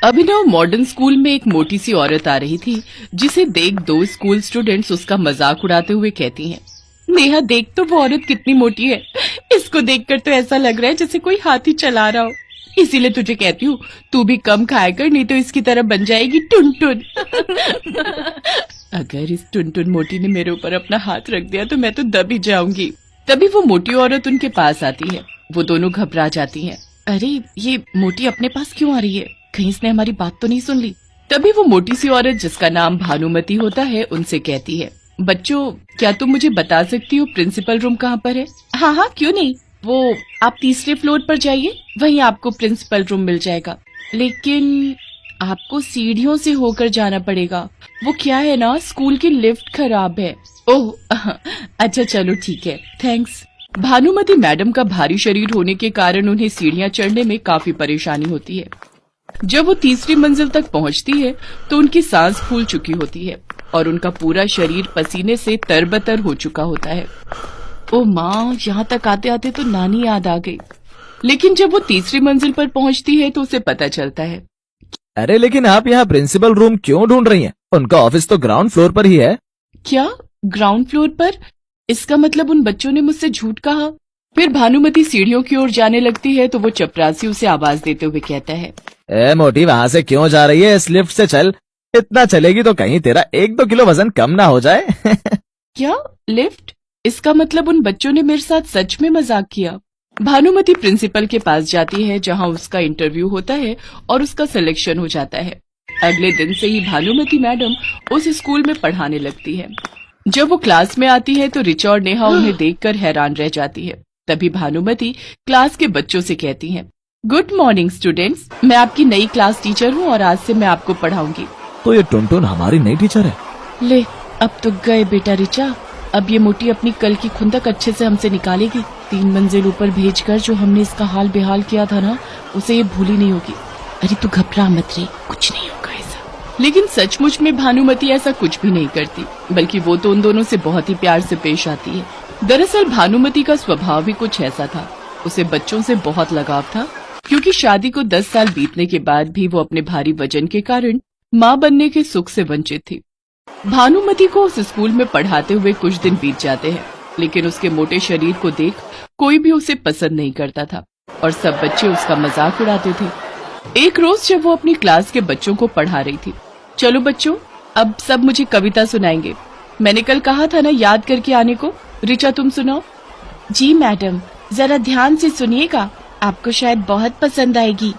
अभिनव modern school में एक मोटी सी औरत आ रही थी, जिसे देख दो स्कूल स्टूडेंट्स उसका मजाक उड़ाते हुए कहती हैं, नेहा देख तो वो औरत कितनी मोटी है। इसको देखकर तो ऐसा लग रहा है जैसे कोई हाथी चला रहा हो। इसीलिए तुझे कहती हूँ तू भी कम खाया कर, नहीं तो इसकी तरह बन जाएगी टुनटुन। अगर इस टुनटुन मोटी ने मेरे ऊपर अपना हाथ रख दिया तो मैं तो दब ही जाऊंगी। तभी वो मोटी औरत उनके पास आती है। वो दोनों घबरा जाती हैं। अरे ये मोटी अपने पास क्यों आ रही है? कहीं इसने हमारी बात तो नहीं सुन ली। तभी वो मोटी सी औरत, जिसका नाम भानुमति होता है, उनसे कहती है, बच्चों क्या तुम मुझे बता सकती हो प्रिंसिपल रूम कहाँ पर है? हाँ हाँ क्यों नहीं, वो आप तीसरे फ्लोर पर जाइए, वहीं आपको प्रिंसिपल रूम मिल जाएगा। लेकिन आपको सीढ़ियों से होकर जाना पड़ेगा। वो क्या है ना, स्कूल की लिफ्ट खराब है। ओह अच्छा चलो ठीक है, थैंक्स। भानुमति मैडम का भारी शरीर होने के कारण उन्हें सीढ़ियां चढ़ने में काफी परेशानी होती है। जब वो तीसरी मंजिल तक पहुंचती है तो उनकी सांस फूल चुकी होती है और उनका पूरा शरीर पसीने से तरबतर हो चुका होता है। ओ माँ, यहाँ तक आते आते तो नानी याद आ गई। लेकिन जब वो तीसरी मंजिल पर पहुंचती है तो उसे पता चलता है, अरे लेकिन आप यहाँ प्रिंसिपल रूम क्यों ढूंढ रही हैं? उनका ऑफिस तो ग्राउंड फ्लोर पर ही है। क्या ग्राउंड फ्लोर पर? इसका मतलब उन बच्चों ने मुझसे झूठ कहा। फिर भानुमति सीढ़ियों की ओर जाने लगती है तो वो चपरासी उसे आवाज देते हुए कहता है, ए मोटी, वहाँ से क्यों जा रही है? इस लिफ्ट से चल। इतना चलेगी तो कहीं तेरा 1-2 किलो वजन कम ना हो जाए। क्या लिफ्ट? इसका मतलब उन बच्चों ने मेरे साथ सच में मजाक किया। भानुमति प्रिंसिपल के पास जाती है, जहां उसका इंटरव्यू होता है और उसका सिलेक्शन हो जाता है। अगले दिन से ही भानुमति मैडम उस स्कूल में पढ़ाने लगती है। जब वो क्लास में आती है तो रिचा और नेहा उन्हें देखकर हैरान रह जाती है। तभी भानुमति क्लास के बच्चों से कहती है, गुड मॉर्निंग स्टूडेंट्स, मैं आपकी नई क्लास टीचर हूँ और आज से मैं आपको पढ़ाऊंगी। तो ये टुनटुन हमारी नई टीचर है? ले अब तो गए बेटा रिचा। अब ये मोटी अपनी कल की खुंदक अच्छे से हमसे निकालेगी। 3 मंजिल ऊपर भेजकर जो हमने इसका हाल बेहाल किया था ना, उसे ये भूली नहीं होगी। अरे तू घबरा मत रे, कुछ नहीं होगा ऐसा। लेकिन सचमुच में भानुमति ऐसा कुछ भी नहीं करती, बल्कि वो तो उन दोनों से बहुत ही प्यार से पेश आती है। दरअसल भानुमति का स्वभाव भी कुछ ऐसा था। उसे बच्चों से बहुत लगाव था, क्योंकि शादी को 10 साल बीतने के बाद भी वो अपने भारी वजन के कारण माँ बनने के सुख से वंचित थी। भानुमति को उस स्कूल में पढ़ाते हुए कुछ दिन बीत जाते हैं, लेकिन उसके मोटे शरीर को देख कोई भी उसे पसंद नहीं करता था और सब बच्चे उसका मजाक उड़ाते थे। एक रोज जब वो अपनी क्लास के बच्चों को पढ़ा रही थी, चलो बच्चों अब सब मुझे कविता सुनाएंगे। मैंने कल कहा था ना याद करके आने को। रिचा तुम सुनाओ। जी मैडम, जरा ध्यान से सुनिएगा, आपको शायद बहुत पसंद आएगी।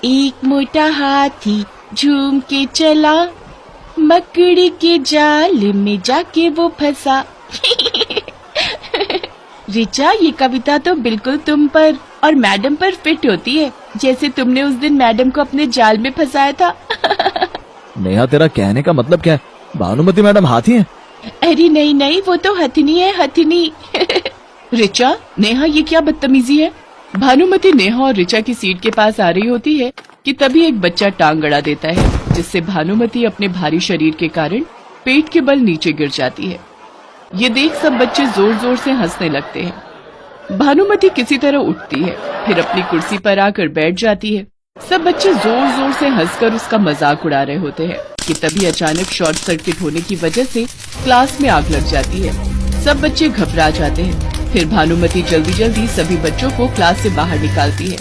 एक मोटा हाथी झूम के चला, मकड़ी के जाल में जाके वो फंसा। रिचा, ये कविता तो बिल्कुल तुम पर और मैडम पर फिट होती है, जैसे तुमने उस दिन मैडम को अपने जाल में फंसाया था। नेहा, तेरा कहने का मतलब क्या है? भानुमति मैडम हाथी हैं? अरे नहीं नहीं, वो तो हथिनी है, हथिनी। रिचा, नेहा ये क्या बदतमीजी है? भानुमति नेहा और रिचा की सीट के पास आ रही होती है कि तभी एक बच्चा टांग अड़ा देता है, जिससे भानुमति अपने भारी शरीर के कारण पेट के बल नीचे गिर जाती है। ये देख सब बच्चे जोर जोर से हंसने लगते हैं। भानुमति किसी तरह उठती है, फिर अपनी कुर्सी पर आकर बैठ जाती है। सब बच्चे जोर जोर से हंसकर उसका मजाक उड़ा रहे होते हैं कि तभी अचानक शॉर्ट सर्किट होने की वजह से क्लास में आग लग जाती है। सब बच्चे घबरा जाते हैं। फिर भानुमति जल्दी जल्दी सभी बच्चों को क्लास से बाहर निकालती है,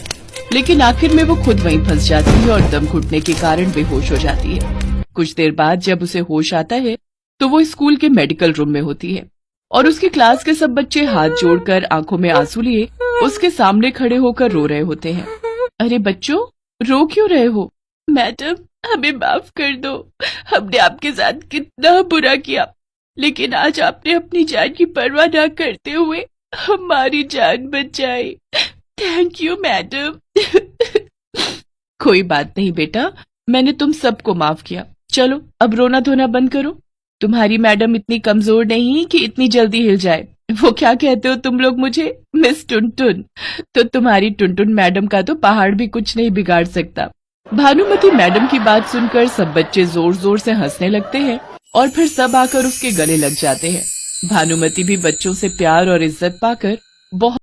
लेकिन आखिर में वो खुद वहीं फंस जाती है और दम घुटने के कारण बेहोश हो जाती है। कुछ देर बाद जब उसे होश आता है तो वो स्कूल के मेडिकल रूम में होती है और उसकी क्लास के सब बच्चे हाथ जोड़कर आंखों में आंसू लिए उसके सामने खड़े होकर रो रहे होते हैं। अरे बच्चों, रो क्यों रहे हो? मैडम, हमें माफ कर दो, हमने आपके साथ कितना बुरा किया, लेकिन आज आपने अपनी जान की परवाह न करते हुए हमारी जान बचाई। Thank you madam. कोई बात नहीं बेटा, मैंने तुम सबको माफ किया। चलो अब रोना धोना बंद करो। तुम्हारी मैडम इतनी कमजोर नहीं कि इतनी जल्दी हिल जाए। वो क्या कहते हो तुम लोग मुझे, मिस टुनटुन? तो तुम्हारी टुनटुन मैडम का तो पहाड़ भी कुछ नहीं बिगाड़ सकता। भानुमति मैडम की बात सुनकर सब बच्चे जोर जोर से हंसने लगते हैं और फिर सब आकर उसके गले लग जाते हैं। भानुमति भी बच्चों से प्यार और इज्जत पाकर बहुत